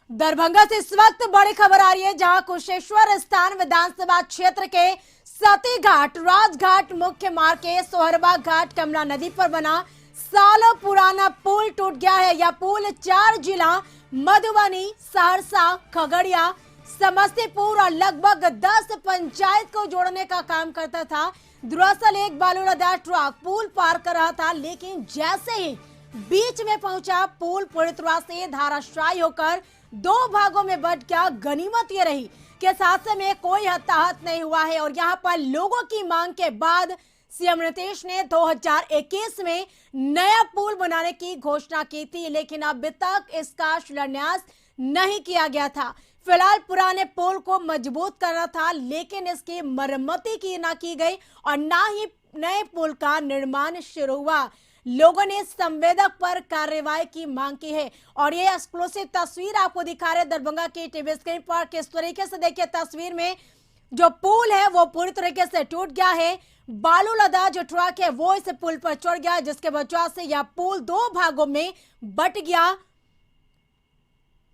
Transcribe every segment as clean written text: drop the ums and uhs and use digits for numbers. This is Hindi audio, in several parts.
दरभंगा से इस वक्त बड़ी खबर आ रही है, जहां कुशेश्वर स्थान विधानसभा क्षेत्र के सती घाट राजघाट मुख्य मार्ग के सोहरबा घाट कमला नदी पर बना सालों पुराना पुल टूट गया है। यह पुल 4 जिला मधुबनी, सहरसा, खगड़िया, समस्तीपुर और लगभग 10 पंचायत को जोड़ने का काम करता था। दरअसल एक बालू लदा ट्रक पुल पार कर रहा था, लेकिन जैसे ही बीच में पहुंचा, पुल पूरी तरह से धराशायी होकर 2 भागों में बंट गया। गनीमत ये रही कि इस हादसे में कोई हताहत नहीं हुआ है और यहाँ पर लोगों की मांग के बाद सीएम नीतीश ने 2021 में नया पुल बनाने की घोषणा की थी, लेकिन अभी तक इसका शिलान्यास नहीं किया गया था। फिलहाल पुराने पुल को मजबूत करना था, लेकिन इसकी मरम्मती ना की गई और ना ही नए पुल का निर्माण शुरू हुआ। लोगों ने संवेदक पर कार्रवाई की मांग की है और ये एक्सक्लूसिव तस्वीर आपको दिखा रहे दरभंगा की टीवी स्क्रीन पर। किस तरीके से देखिए तस्वीर में जो पुल है वो पूरी तरीके से टूट गया है। बालू लदा जो ट्रक है वो इस पुल पर चढ़ गया, जिसके वजह से यह पुल 2 भागों में बट गया।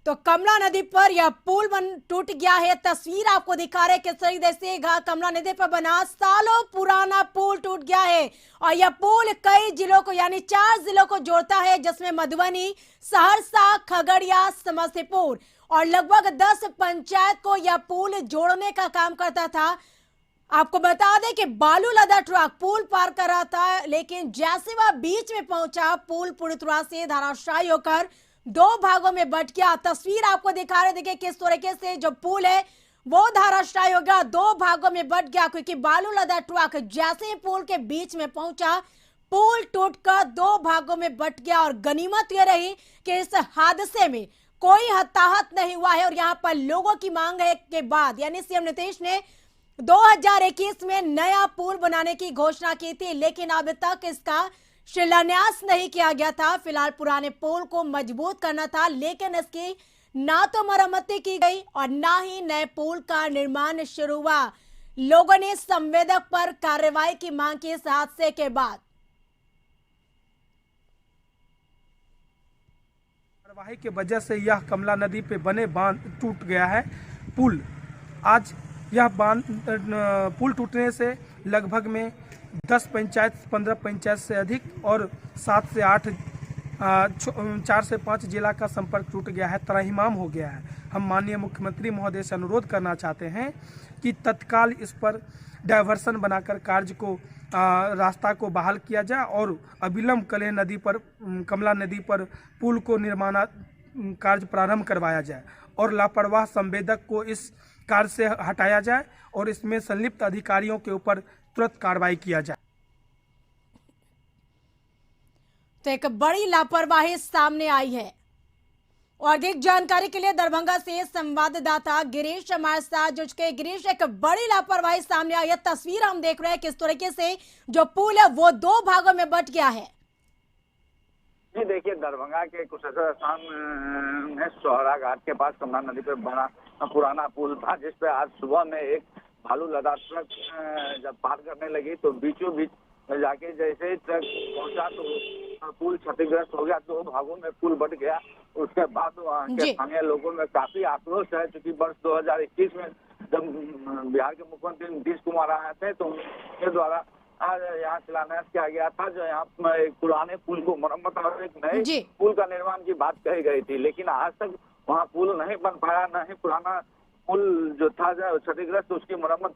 तो कमला नदी पर यह पुल टूट गया है। तस्वीर आपको दिखा रहे किस तरीके से कमला नदी पर बना सालों पुराना पुल टूट गया है और यह पुल कई जिलों को यानी 4 जिलों को जोड़ता है, जिसमें मधुबनी, सहरसा, खगड़िया, समस्तीपुर और लगभग 10 पंचायत को यह पुल जोड़ने का काम करता था। आपको बता दें कि बालू लदा ट्रक पुल पार कर रहा था, लेकिन जैसे वह बीच में पहुंचा, पुल पूरी तरह से धराशायी होकर 2 भागों में बट गया। तस्वीर आपको दिखा रहे, देखिए किस तरीके से जो पुल है वो धराशायी हो गया, 2 भागों में बट गया, क्योंकि बालू लदा ट्रक जैसे ही पुल के बीच में पहुंचा, पुल टूटकर 2 भागों में बट गया। और गनीमत यह रही कि इस हादसे में कोई हताहत नहीं हुआ है और यहाँ पर लोगों की मांग है के बाद यानी सीएम नीतीश ने 2021 में नया पुल बनाने की घोषणा की थी, लेकिन अभी तक इसका शिलान्यास नहीं किया गया था। फिलहाल पुराने पुल को मजबूत करना था, लेकिन इसकी ना तो मरम्मती की गई और ना ही नए पुल का निर्माण शुरू हुआ। लोगों ने संवेदक पर कार्रवाई की मांग की इस हादसे के बाद। कार्रवाई की वजह से यह कमला नदी पे बने बांध टूट गया है पुल। आज यह बांध पुल टूटने से लगभग में 10 पंचायत 15 पंचायत से अधिक और 7 से 8 4 से 5 जिला का संपर्क टूट गया है, त्राहिमाम हो गया है। हम माननीय मुख्यमंत्री महोदय से अनुरोध करना चाहते हैं कि तत्काल इस पर डायवर्सन बनाकर कार्य को रास्ता को बहाल किया जाए और अविलंब कमला नदी पर पुल को निर्माण कार्य प्रारंभ करवाया जाए और लापरवाह संवेदक को इस कार्य से हटाया जाए और इसमें संलिप्त अधिकारियों के ऊपर तुरंत कार्रवाई किया जाए। तो एक बड़ी लापरवाही सामने आई है और अधिक जानकारी के लिए दरभंगा से संवाददाता गिरीश हमारे साथ जुड़ के। गिरीश, एक बड़ी लापरवाही सामने आई है, तस्वीर हम देख रहे हैं किस तरीके से जो पुल है वो 2 भागों में बट गया है। जी देखिए, दरभंगा के कुशेश्वर स्थान में सोहरा घाट के पास कमला नदी पर बना पुराना पुल था, जिसपे आज सुबह में एक बालू लदा ट्रक जब पार करने लगी तो बीचों बीच जाके जैसे ही ट्रक पहुंचा तो पुल क्षतिग्रस्त हो गया, 2 भागों में पुल बट गया। उसके बाद वहाँ के स्थानीय लोगों में काफी आक्रोश है, क्योंकि वर्ष 2021 में जब बिहार के मुख्यमंत्री नीतीश कुमार आए थे तो उनके द्वारा आज यहाँ शिलान्यास किया गया था, जो यहाँ एक पुराने पुल को मरम्मत और एक नए पुल का निर्माण की बात कही गई थी, लेकिन आज तक वहाँ पुल नहीं बन पाया, न ही पुराना पुल जो था क्षतिग्रस्त उसकी मरम्मत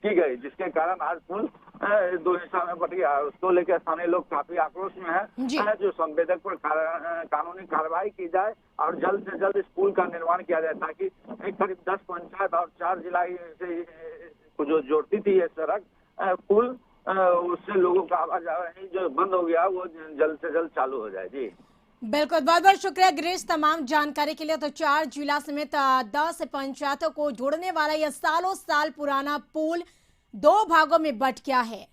की गई, जिसके कारण आज पुल 2 हिस्सा में बट गया। उसको लेकर स्थानीय लोग काफी आक्रोश में है, जो संवेदक पर कानूनी कार्रवाई की जाए और जल्द से जल्द इस पुल का निर्माण किया जाए, ताकि करीब 10 पंचायत और 4 जिला से जो जोड़ती थी ये सड़क पुल, उससे लोगों का आवाजाही जो बंद हो गया वो जल्द से जल्द चालू हो जाए। जी बिल्कुल, बहुत बहुत शुक्रिया गिरीश तमाम जानकारी के लिए। तो 4 जिला समेत 10 पंचायतों को जोड़ने वाला यह सालों साल पुराना पुल 2 भागों में बट गया है।